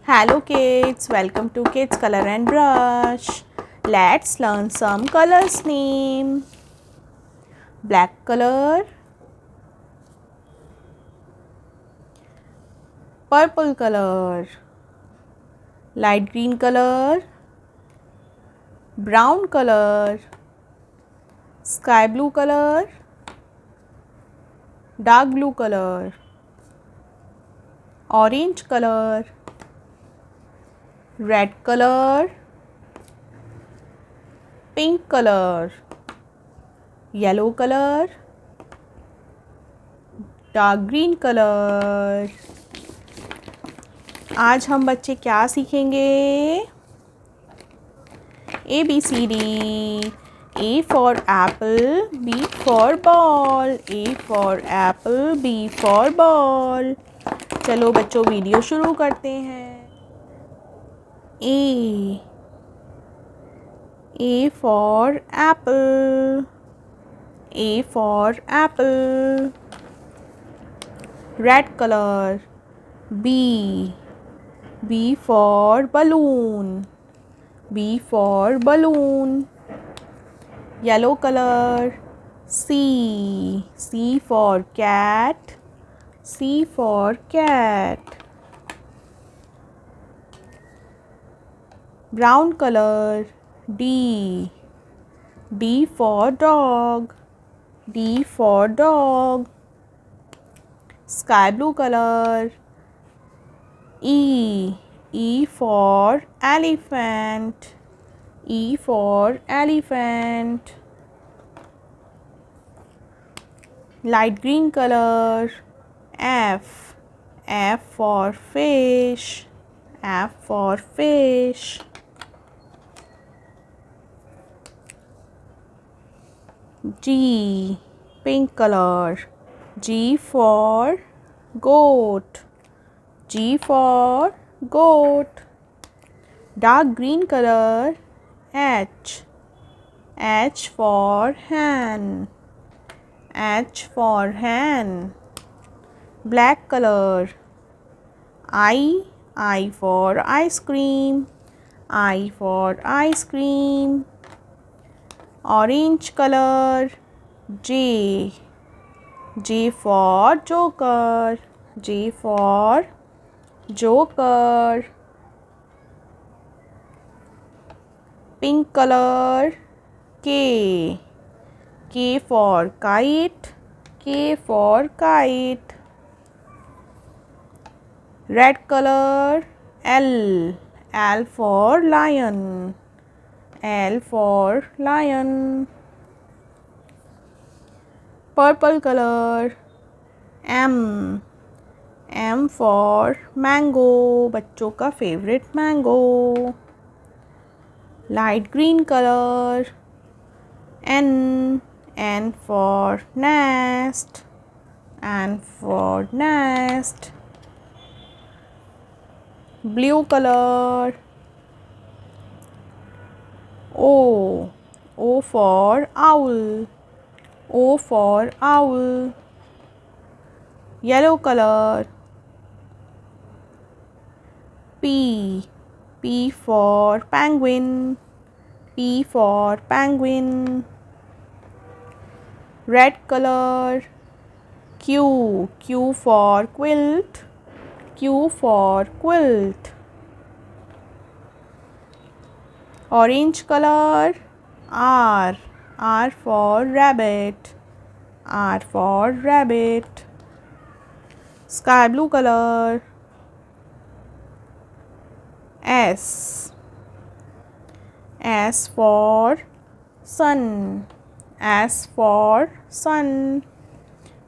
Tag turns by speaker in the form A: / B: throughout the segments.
A: Hello kids, welcome to Kids Color and Brush. Let's learn some colors name. Black color, purple color, light green color, brown color, sky blue color, dark blue color, orange color, red color, pink color, yellow color, dark green colour. आज हम बच्चे क्या सीखेंगे? ABCD। A for apple, B for ball, A for apple, B for ball। चलो बच्चों video शुरू करते हैं। A for apple, A for apple, red color, B for balloon, B for balloon, yellow color, C for cat, C for cat, brown color, D for dog, D for dog, sky blue color, E for elephant, E for elephant, light green color, F for fish, F for fish, G pink color, G for goat, G for goat, dark green color, H for hen, H for hen, black color, I for ice cream, I for ice cream, orange color, J for joker, J for joker, pink color, K for kite, K for kite, red color, L for lion, L for lion, purple color, M for mango, बच्चों का favorite mango, light green color, N for nest, N for nest, blue color, O for owl, O for owl, yellow color, P for penguin, P for penguin, red color, Q for quilt, Q for quilt, orange color, R for rabbit, R for rabbit, sky blue color, S for sun, S for sun,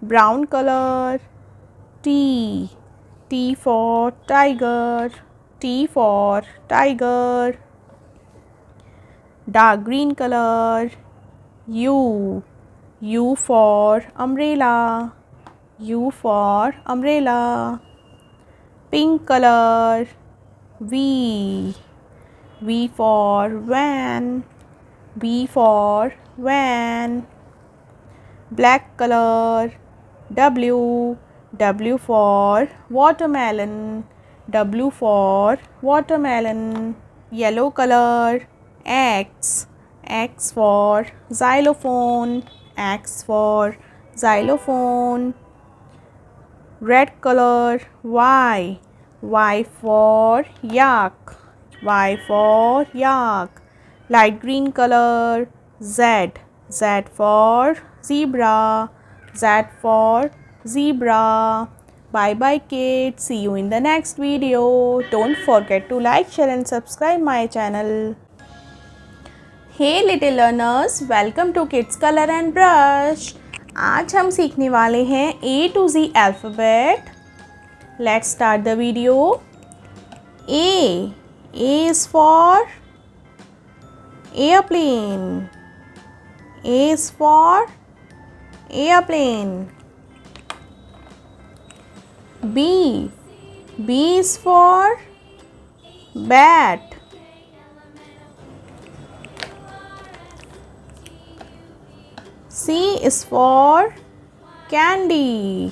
A: brown color, T for tiger, T for tiger, dark green color, U for umbrella, U for umbrella, pink color, V for van, V for van, black color, W for watermelon, W for watermelon. Yellow color. X. X for xylophone. X for xylophone. Red color. Y. Y for yak. Y for yak. Light green color. Z. Z for zebra. Z for zebra. Bye bye kids. See you in the next video. Don't forget to like, share and subscribe my channel. Hey little learners, welcome to Kids Color and Brush. आज हम सीखने वाले हैं A to Z alphabet. Let's start the video. A. A is for airplane. A is for airplane. B. B is for bat. C is for candy.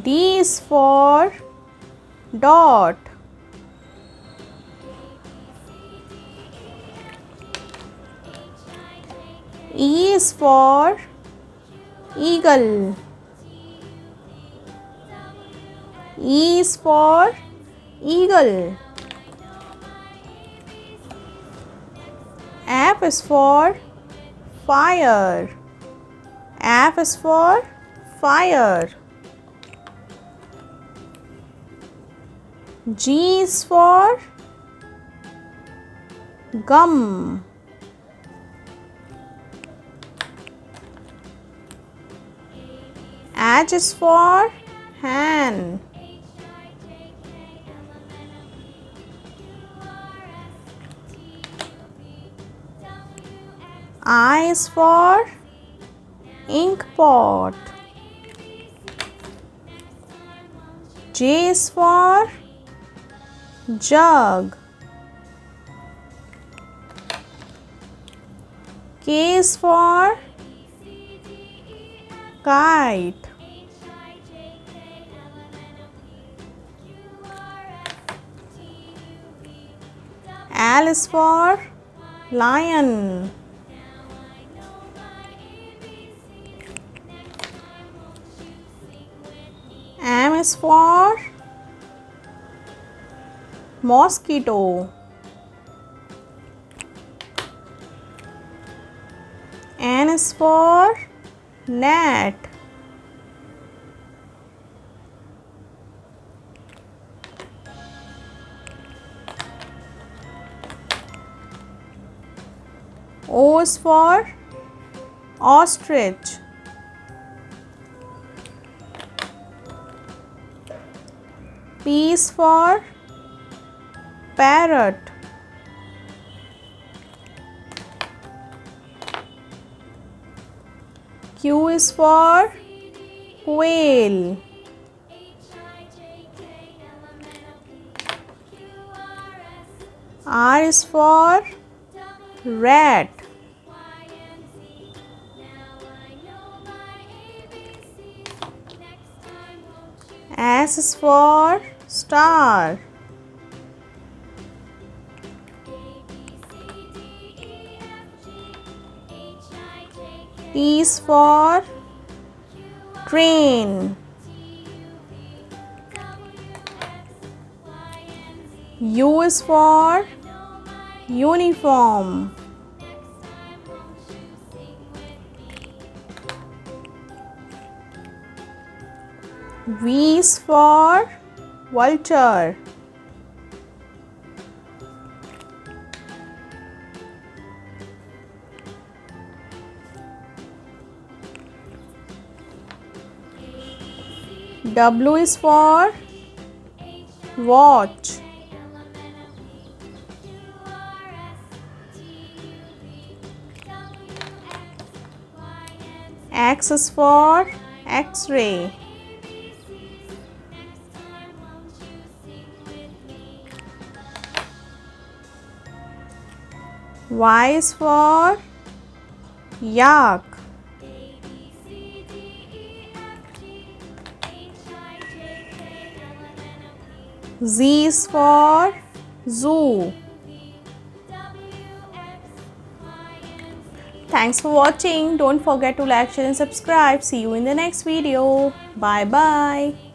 A: D is for dot. E is for eagle. E is for eagle. F is for fire. F is for fire. G is for gum. H is for hand. I is for ink pot. J is for jug. K is for kite. L is for lion. M is for mosquito. N is for net. O is for ostrich. P is for parrot. Q is for quail. R is for rat. S is for star. T is for train. U is for uniform. V is for vulture. W is for watch. X is for X-ray. Y is for yak. Z is for zoo. Thanks for watching. Don't forget to like, share and subscribe. See you in the next video. Bye bye.